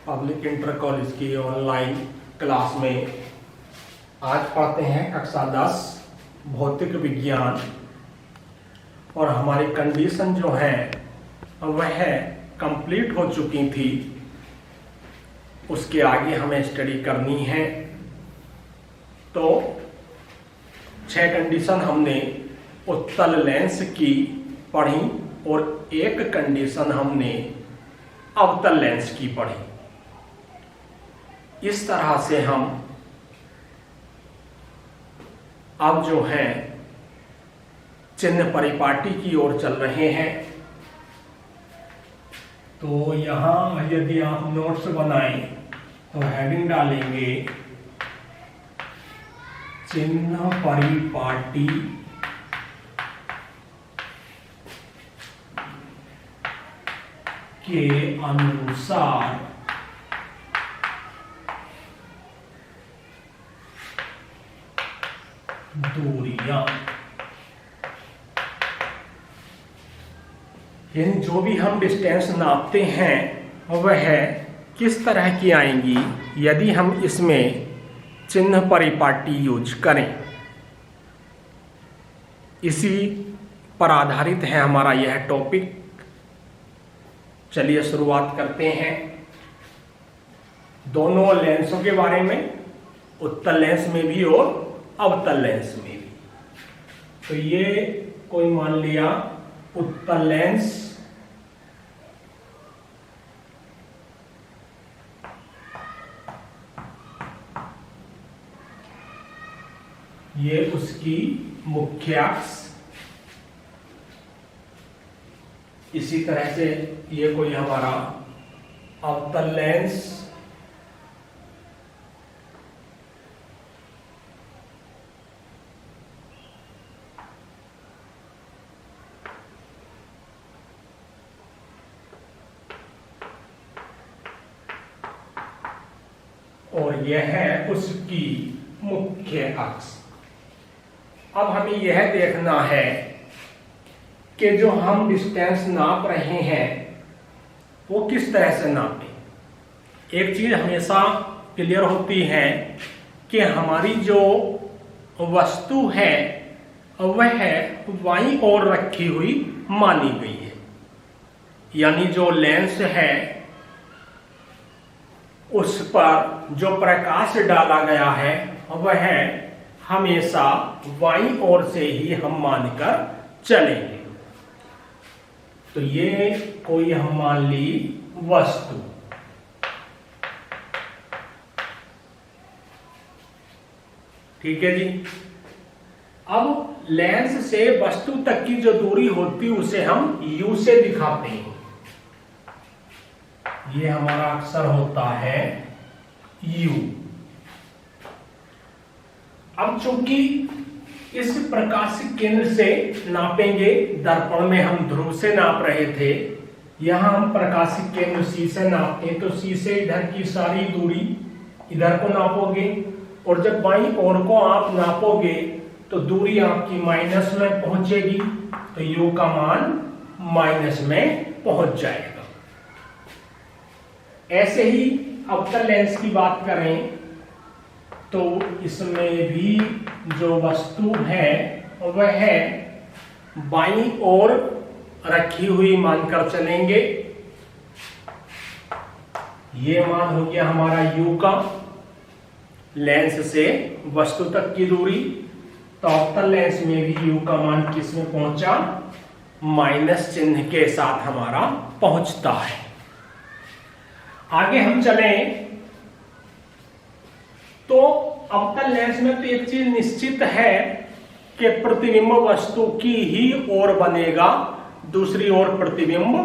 Public inter college की online class में आज पढ़ते हैं कक्षा 10 भौतिक विज्ञान। और हमारी कंडीशन जो है वह कंप्लीट हो चुकी थी, उसके आगे हमें स्टडी करनी है। तो 6 कंडीशन हमने उत्तल लेंस की पढ़ी और एक कंडीशन हमने अवतल लेंस की पढ़ी। इस तरह से हम अब जो है चिन्ह परिपाटी की ओर चल रहे हैं। तो यहां यदि आप नोट्स बनाएं तो हेडिंग डालेंगे चिन्ह परिपाटी के अनुसार दूरियां, यानी जो भी हम डिस्टेंस नापते हैं वह किस तरह की आएंगी यदि हम इसमें चिन्ह परिपाटी यूज करें। इसी पर आधारित है हमारा यह टॉपिक। चलिए शुरुआत करते हैं दोनों लेंसों के बारे में, उत्तल लेंस में भी और अवतल लेंस में भी। तो ये कोई मान लिया उत्तल लेंस, ये उसकी मुख्य अक्ष। इसी तरह से ये कोई हमारा अवतल लेंस, और यह है उसकी मुख्य अक्ष। अब हमें यह देखना है कि जो हम डिस्टेंस नाप रहे हैं वो किस तरह से नापें। एक चीज हमेशा क्लियर होती है कि हमारी जो वस्तु है वह बाईं ओर रखी हुई मानी गई है, यानी जो लेंस है उस पर जो प्रकाश डाला गया है वह हमेशा बाईं ओर से ही हम मानकर चलेंगे। तो ये कोई हम मान ली वस्तु, ठीक है जी। अब लेंस से वस्तु तक की जो दूरी होती है उसे हम U से दिखाते हैं। ये हमारा अक्षर होता है U। अब चूंकि इस प्रकाशिक केंद्र से नापेंगे, दर्पण में हम ध्रुव से नाप रहे थे, यहां हम प्रकाशिक केंद्र C से नापते हैं। तो C से इधर की सारी दूरी इधर को नापोगे, और जब बाईं ओर को आप नापोगे तो दूरी आपकी माइनस में पहुंचेगी, तो U का मान माइनस में पहुंच जाएगा। ऐसे ही अवतल लेंस की बात करें तो इसमें भी जो वस्तु है वह बाईं ओर रखी हुई मानकर चलेंगे। ये मान हो गया हमारा U का, लेंस से वस्तु तक की दूरी। तो अवतल लेंस में भी U का मान किस में पहुंचा, माइनस चिन्ह के साथ हमारा पहुंचता है। आगे हम चलें तो अवतल लेंस में तो एक चीज निश्चित है कि प्रतिबिंब वस्तु की ही ओर बनेगा, दूसरी ओर प्रतिबिंब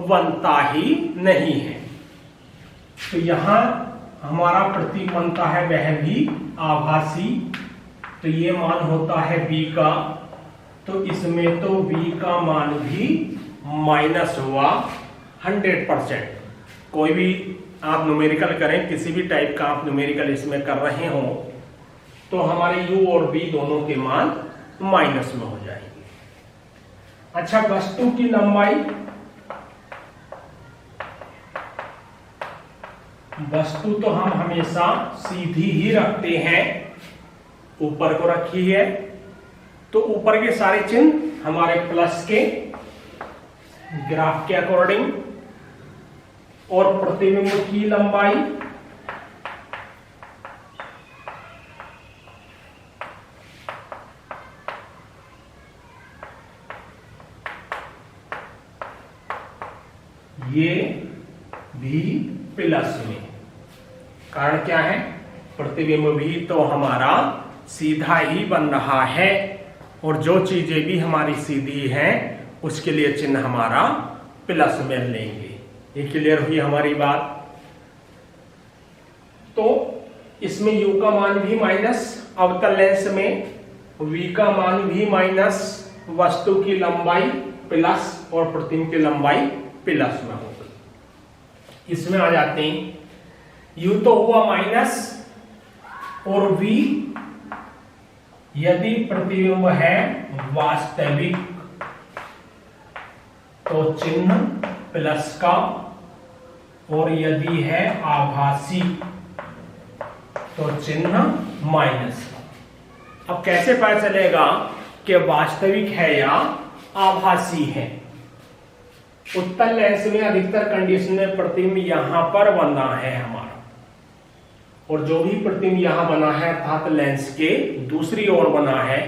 बनता ही नहीं है। तो यहां हमारा प्रतीक बनता है वह भी आभासी। तो ये मान होता है B का, तो इसमें तो B का मान भी माइनस हुआ 100%। कोई भी आप न्यूमेरिकल करें, किसी भी टाइप का आप न्यूमेरिकल इसमें कर रहे हो तो हमारे U और B दोनों के मान माइनस में हो जाएंगे। अच्छा, वस्तु की लंबाई वस्तु तो हम हमेशा सीधी ही रखते हैं, ऊपर को रखी है तो ऊपर के सारे चिन्ह हमारे प्लस के ग्राफ के अकॉर्डिंग, और प्रतिबिंब की लंबाई ये भी प्लस में। कारण क्या है, प्रतिबिंब भी तो हमारा सीधा ही बन रहा है, और जो चीजें भी हमारी सीधी हैं उसके लिए चिन्ह हमारा प्लस में लेंगे। ये क्लियर हुई हमारी बात। तो इसमें u का मान भी माइनस, अवतल लेंस में v का मान भी माइनस, वस्तु की लंबाई प्लस और प्रतिबिंब की लंबाई प्लस में होगी। इसमें आ जाते हैं, u तो हुआ माइनस और v यदि प्रतिबिंब है वास्तविक तो चिन्ह प्लस का, और यदि है आभासी तो चिन्ह माइनस का। अब कैसे पता चलेगा कि वास्तविक है या आभासी है? उत्तल लेंस में अधिकतर कंडीशन में प्रतिबिंब यहां पर बना है हमारा, और जो भी प्रतिबिंब यहां बना है अर्थात लेंस के दूसरी ओर बना है,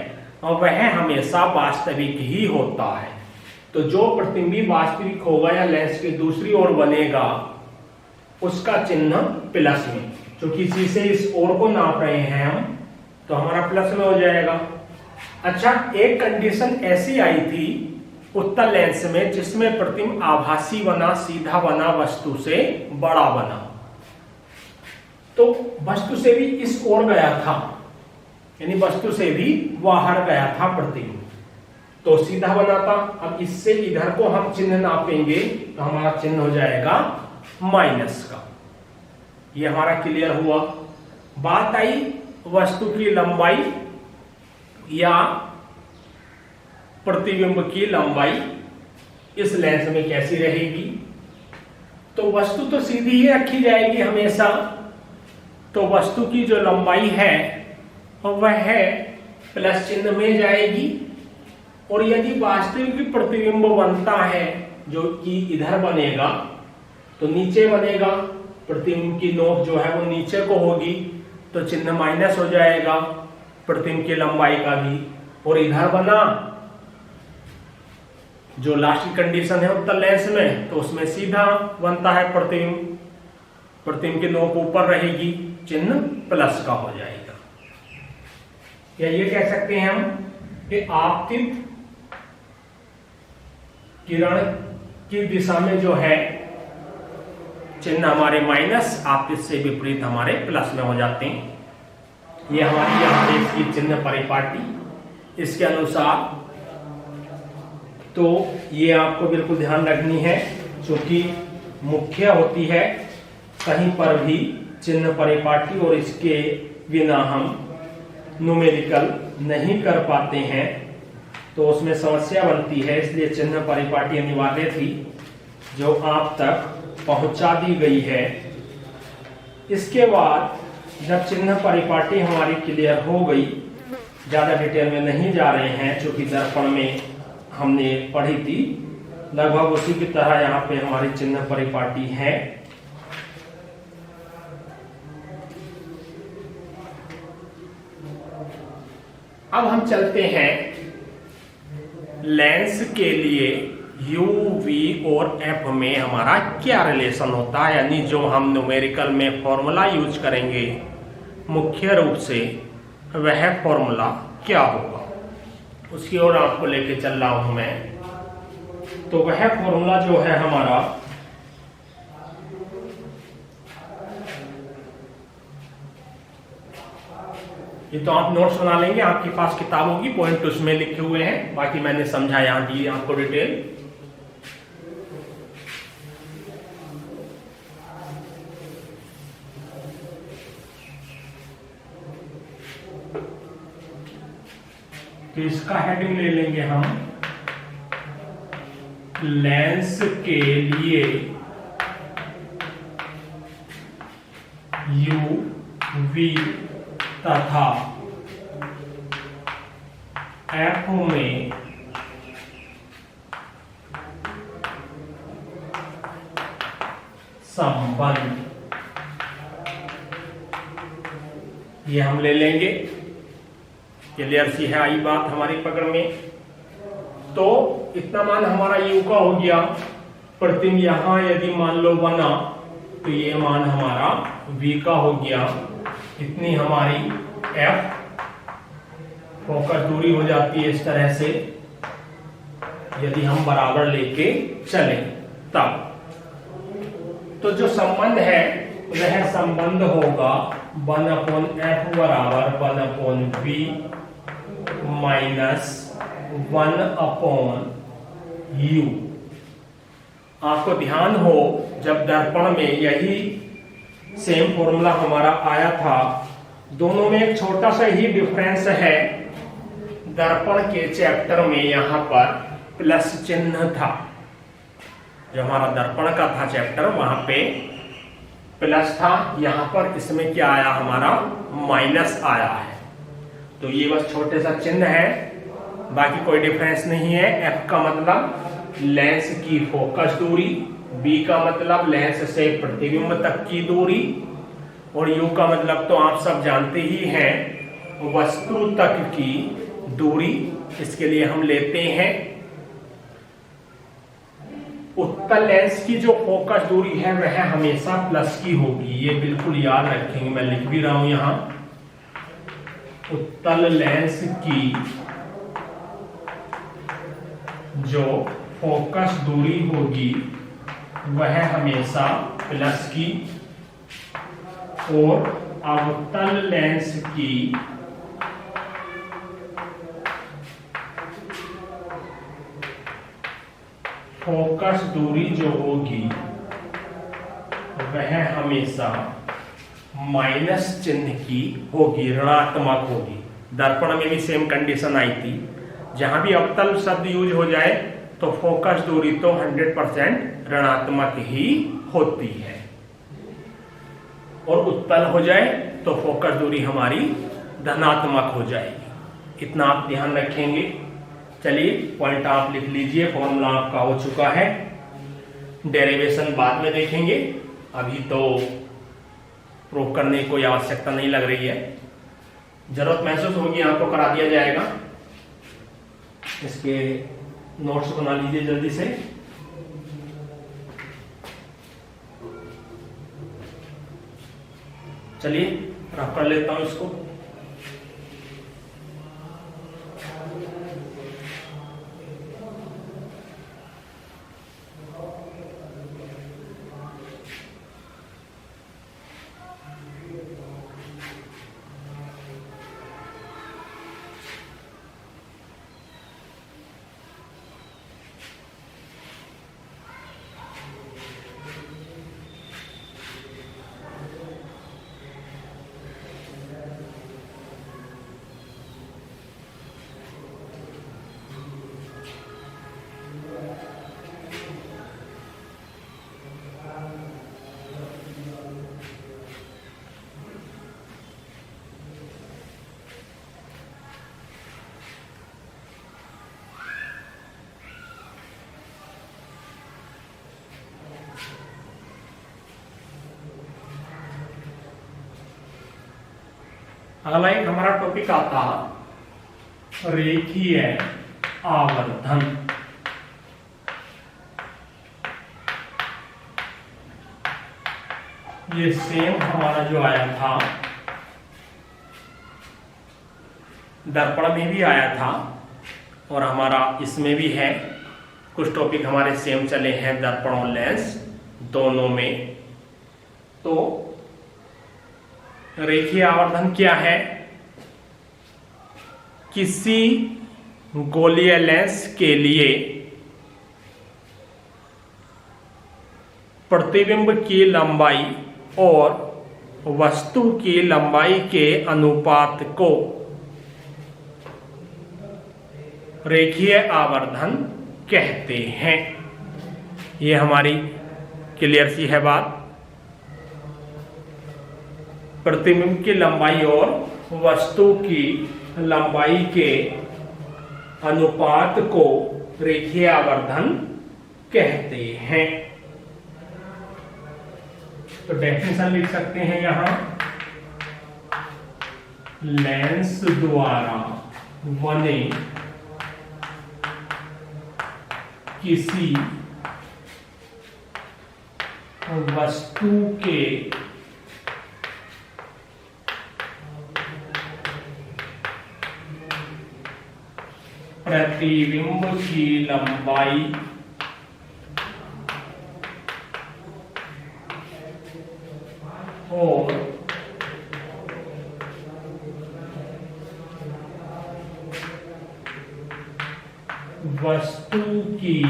और वह हमेशा वास्तविक ही होता है। तो जो प्रतिबिंब वास्तविक होगा या लेंस के दूसरी ओर बनेगा उसका चिन्ह प्लस में, क्योंकि इसी से इस ओर को नाप रहे हैं हम, तो हमारा प्लस में हो जाएगा। अच्छा, एक कंडीशन ऐसी आई थी उत्तल लेंस में जिसमें प्रतिबिंब आभासी बना, सीधा बना, वस्तु से बड़ा बना, तो वस्तु से भी इस ओर गया था, यानी वस्तु से भी बाहर गया था प्रतिबिंब, तो सीधा बना था। अब इससे इधर को हम चिन्ह नापेंगे तो हमारा चिन्ह हो जाएगा माइनस का। ये हमारा क्लियर हुआ। बात आई वस्तु की लंबाई या प्रतिबिंब की लंबाई इस लेंस में कैसी रहेगी? तो वस्तु तो सीधी ही रखी जाएगी हमेशा, तो वस्तु की जो लंबाई है वह है प्लस चिन्ह में जाएगी, और यदि वास्तविक प्रतिबिंब बनता है जो कि इधर बनेगा तो नीचे बनेगा, प्रतिबिंब की नोक जो है वो नीचे को होगी, तो चिन्ह माइनस हो जाएगा प्रतिबिंब की लंबाई का भी। और इधर बना जो लास्ट की कंडीशन है उत्तल लेंस में, तो उसमें सीधा बनता है प्रतिबिंब, प्रतिबिंब की नोक ऊपर रहेगी, चिन्ह प्लस का हो जाएगा। या ये कह सकते हैं हम कि आपतित किरण की दिशा में जो है चिन्ह हमारे माइनस, आपतित से विपरीत हमारे प्लस में हो जाते हैं। ये हमारी यहाँ पे इसकी चिन्ह परिपाटी इसके अनुसार, तो ये आपको बिल्कुल ध्यान रखनी है, क्योंकि मुख्य होती है कहीं पर भी चिन्ह परिपाटी, और इसके बिना हम न्यूमेरिकल नहीं कर पाते हैं तो उसमें समस्या बनती है। इसलिए चिन्ह परिपाटी अनिवार्य थी, जो आप तक पहुंचा दी गई है। इसके बाद जब चिन्ह परिपाटी हमारी क्लियर हो गई, ज्यादा डिटेल में नहीं जा रहे हैं, क्योंकि दर्पण में हमने पढ़ी थी, लगभग उसी की तरह यहाँ पे हमारी चिन्ह परिपाटी है। अब हम चलते हैं लेंस के लिए u, v और f में हमारा क्या रिलेशन होता है, यानी जो हम न्यूमेरिकल में फॉर्मूला यूज करेंगे मुख्य रूप से, वह फॉर्मूला क्या होगा, उसकी ओर आपको लेके चल रहा हूं मैं। तो वह फॉर्मूला जो है हमारा, ये तो आप नोट्स बना लेंगे, आपके पास किताब होगी, पॉइंट उसमें लिखे हुए हैं, बाकी मैंने समझा यहां दी आपको डिटेल। तो इसका हेडिंग ले लेंगे हम, लेंस के लिए यू वी तथा एफ में संबंध, ये हम ले लेंगे। क्लियर सी है आई बात हमारी पकड़ में। तो इतना मान हमारा यू का हो गया। प्रतिबिंब यहां यदि मान लो बना तो ये मान हमारा v का हो गया। इतनी हमारी f फोकस दूरी हो जाती है इस तरह से, यदि हम बराबर लेके चले तब। तो जो संबंध है वह संबंध होगा 1/f बराबर 1/v माइनस 1/u। आपको ध्यान हो जब दर्पण में यही सेम फॉर्मूला हमारा आया था, दोनों में एक छोटा सा ही डिफरेंस है। दर्पण के चैप्टर में यहां पर प्लस चिन्ह था, जो हमारा दर्पण का था चैप्टर वहां पे प्लस था, यहां पर इसमें क्या आया हमारा माइनस आया है। तो ये बस छोटे सा चिन्ह है, बाकी कोई डिफरेंस नहीं है। F का मतलब लेंस की फोकस दूरी, B का मतलब लेंस से प्रतिबिंब तक की दूरी, और U का मतलब तो आप सब जानते ही हैं वस्तु तक की दूरी। इसके लिए हम लेते हैं उत्तल लेंस की जो फोकस दूरी है वह हमेशा प्लस की होगी, ये बिल्कुल याद रखेंगे। मैं लिख भी रहा हूं यहां, उत्तल लेंस की जो फोकस दूरी होगी वह हमेशा प्लस की, और अवतल लेंस की फोकस दूरी जो होगी वह हमेशा माइनस चिन्ह की होगी, ऋणात्मक होगी। दर्पण में भी सेम कंडीशन आई थी, जहां भी अवतल शब्द यूज हो जाए तो फोकस दूरी तो 100% ऋणात्मक ही होती है, और उत्तल हो जाए तो फोकस दूरी हमारी धनात्मक हो जाएगी। इतना आप ध्यान रखेंगे। चलिए पॉइंट आप लिख लीजिए, फॉर्मूला आपका हो चुका है। डेरिवेशन बाद में देखेंगे, अभी तो प्रूव करने की कोई आवश्यकता नहीं लग रही है। जरूरत महसूस होगी आपको करा दिया जाएगा। इसके नोट्स बना लीजिए जल्दी से। चलिए रफ कर लेता हूं इसको। अगला एक हमारा टॉपिक आता रेखीय आवर्धन। ये सेम हमारा जो आया था दर्पण में भी आया था और हमारा इसमें भी है। कुछ टॉपिक हमारे सेम चले हैं दर्पण और लेंस दोनों में। तो रेखीय आवर्धन क्या है? किसी गोलीय लेंस के लिए प्रतिबिंब की लंबाई और वस्तु की लंबाई के अनुपात को रेखीय आवर्धन कहते हैं। ये हमारी क्लियर सी है बात। प्रतिबिंब की लंबाई और वस्तु की लंबाई के अनुपात को रेखीय आवर्धन कहते हैं। तो डेफिनेशन लिख सकते हैं यहां, लेंस द्वारा बने किसी वस्तु के प्रतिबिंब की लंबाई और वस्तु की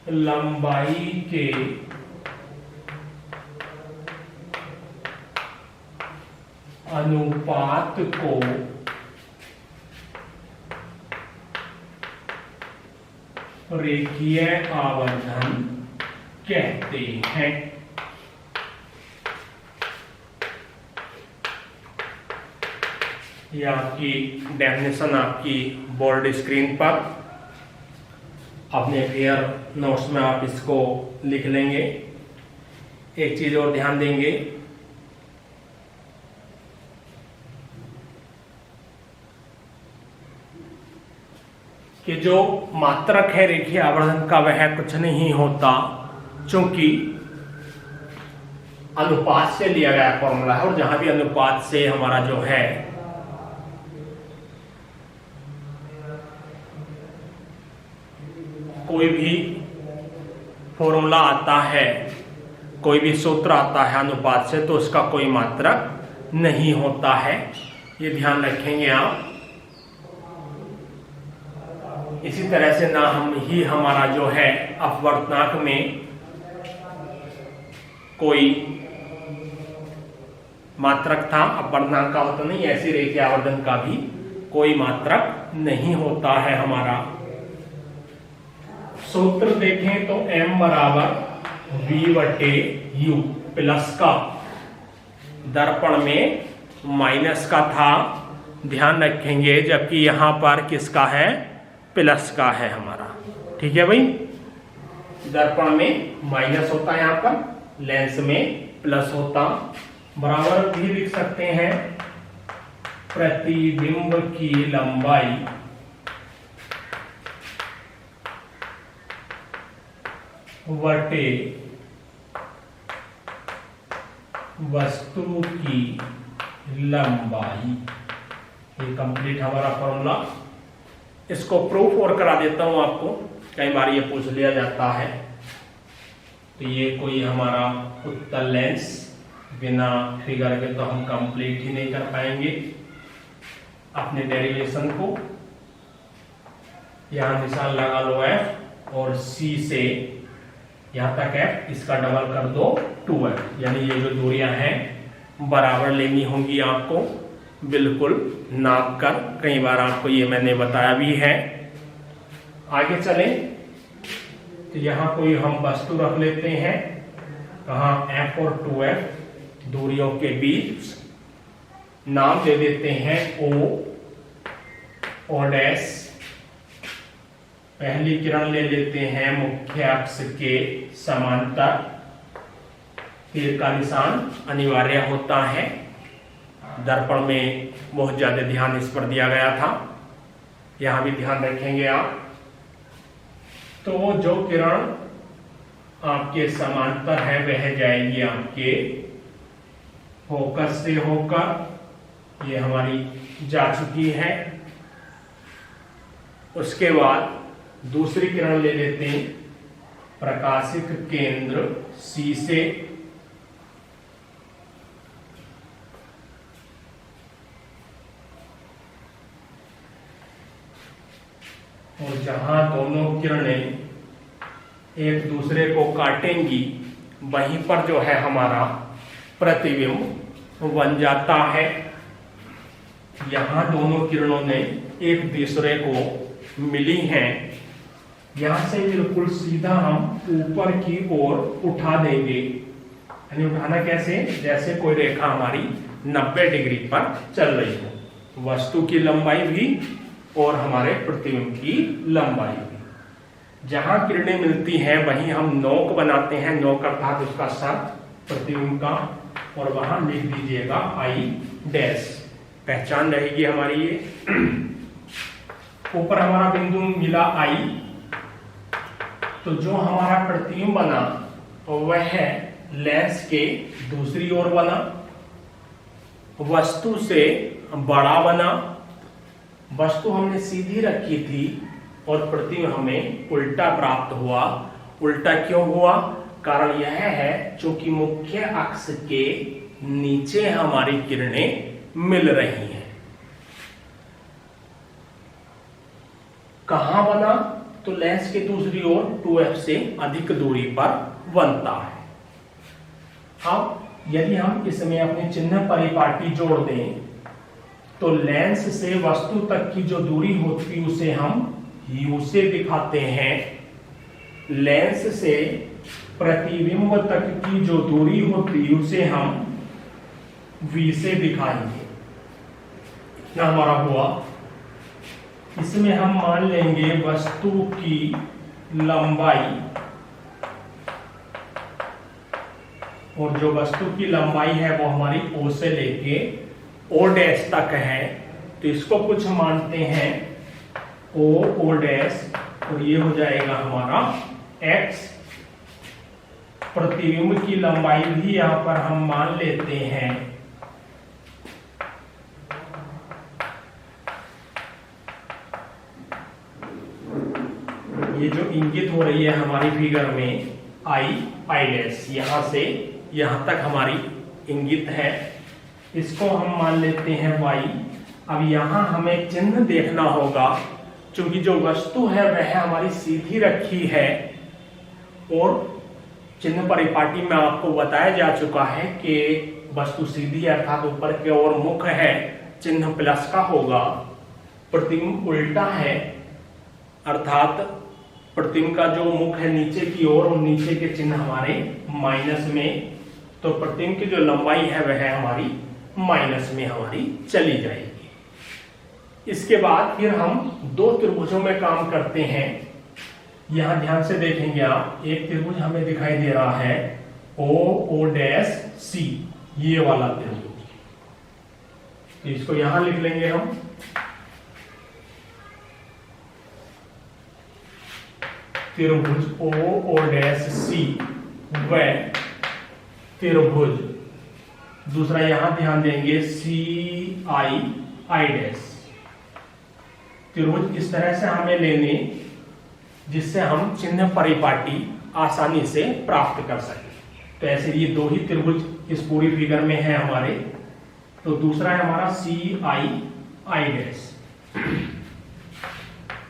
लंबाई के अनुपात को रेखीय आवर्धन कहते हैं। ये आपकी डेफिनेशन आपकी बोर्ड स्क्रीन पर अपने क्लियर नोट्स में आप इसको लिख लेंगे। एक चीज और ध्यान देंगे, कि जो मात्रक है रेखीय आवर्धन का वह कुछ नहीं होता, चूंकि अनुपात से लिया गया फॉर्मूला है, और जहां भी अनुपात से हमारा जो है कोई भी फॉर्मूला आता है, कोई भी सूत्र आता है अनुपात से, तो उसका कोई मात्रक नहीं होता है। ये ध्यान रखेंगे आप। इसी तरह से ना हम ही हमारा जो है अपवर्तनांक में कोई मात्रक था, अपवर्तनांक का होता नहीं, ऐसी रेखीय आवर्धन का भी कोई मात्रक नहीं होता है हमारा। सूत्र देखें तो m बराबर v/u, प्लस का दर्पण में माइनस का था, ध्यान रखेंगे, जबकि यहां पर किसका है, प्लस का है हमारा। ठीक है भाई, दर्पण में माइनस होता है, यहां पर लेंस में प्लस होता। बराबर भी लिख सकते हैं, प्रतिबिंब की लंबाई वटे वस्तु की लंबाई। ये कंप्लीट हमारा फॉर्मूला। इसको प्रूफ और करा देता हूं आपको, कई बार ये पूछ लिया जाता है। तो ये कोई हमारा उत्तल लेंस, बिना फिगर के तो हम कंप्लीट ही नहीं कर पाएंगे अपने डेरिवेशन को। यहां निशान लगा लो F, और C से यहां तक F, इसका डबल कर दो 2F, यानी ये जो दूरियां हैं बराबर लेनी होंगी आपको, बिल्कुल नाप कर। कई बार आपको ये मैंने बताया भी है। आगे चले तो यहां कोई हम वस्तु रख लेते हैं, कहां, F और 2F दूरियों के बीच। नाम दे देते हैं O डैश। पहली किरण ले लेते हैं मुख्य अक्ष के समांतर, तीर का निशान अनिवार्य होता है। दर्पण में बहुत ज्यादा ध्यान इस पर दिया गया था, यहां भी ध्यान रखेंगे आप। तो जो किरण आपके समांतर है वह जाएगी आपके फोकस से होकर, ये हमारी जा चुकी है। उसके बाद दूसरी किरण ले लेते हैं प्रकाशिक केंद्र C से, और जहां दोनों किरणें एक दूसरे को काटेंगी वहीं पर जो है हमारा प्रतिबिंब बन जाता है। यहां दोनों किरणों ने एक दूसरे को मिली हैं, यहां से बिल्कुल सीधा हम ऊपर की ओर उठा देंगे। यानी उठाना कैसे, जैसे कोई रेखा हमारी 90 डिग्री पर चल रही हो, वस्तु की लंबाई भी और हमारे प्रतिबिंब की लंबाई भी। जहां किरणें मिलती हैं वहीं हम नोक बनाते हैं, नोक अर्थात उसका सर प्रतिबिंब का, और वहां लिख दीजिएगा आई डैश, पहचान रहेगी हमारी ये। ऊपर हमारा बिंदु मिला आई, तो जो हमारा प्रतिबिंब बना वह लेंस के दूसरी ओर बना, वस्तु से बड़ा बना। वस्तु हमने सीधी रखी थी और प्रतिबिंब हमें उल्टा प्राप्त हुआ। उल्टा क्यों हुआ, कारण यह है क्योंकि मुख्य अक्ष के नीचे हमारी किरणें मिल रही हैं। कहां बना, तो लेंस के दूसरी ओर 2f से अधिक दूरी पर बनता है। अब यदि हम इसमें अपने चिन्ह परिपाटी जोड़ दें तो लेंस से वस्तु तक की जो दूरी होती उसे हम u से दिखाते हैं, लेंस से प्रतिबिंब तक की जो दूरी होती उसे हम v से दिखाएंगे। इतना हमारा हुआ। इसमें हम मान लेंगे वस्तु की लंबाई, और जो वस्तु की लंबाई है वो हमारी O से लेके O डैश तक है, तो इसको कुछ मानते हैं O डैश, और ये हो जाएगा हमारा x। प्रतिबिंब की लंबाई भी यहां पर हम मान लेते हैं ये जो इंगित हो रही है हमारी फिगर में आई डैश, यहां से यहां तक हमारी इंगित है, इसको हम मान लेते हैं y। अब यहां हमें चिन्ह देखना होगा, क्योंकि जो वस्तु है वह हमारी सीधी रखी है, और चिन्ह परिपाटी में आपको बताया जा चुका है कि वस्तु सीधी अर्थात ऊपर की ओर मुख है, चिन्ह प्लस का होगा। प्रतिबिंब उल्टा है अर्थात प्रतिबिंब का जो मुख है नीचे की ओर, और नीचे के चिन्ह हमारे माइनस में, तो प्रतिबिंब की जो लंबाई है वह हमारी माइनस में हमारी चली जाएगी। इसके बाद फिर हम दो त्रिभुजों में काम करते हैं। यहां ध्यान से देखेंगे आप, एक त्रिभुज हमें दिखाई दे रहा है O डैश C, ये वाला त्रिभुज, तो इसको यहां लिख लेंगे हम। त्रिभुज O डैश C व त्रिभुज दूसरा यहां ध्यान देंगे CI डैश। त्रिभुज इस तरह से हमें लेने जिससे हम चिन्ह परिपाटी आसानी से प्राप्त कर सकें। तो ऐसे ये दो ही त्रिभुज इस पूरी फिगर में है हमारे। तो दूसरा है हमारा CI डैश।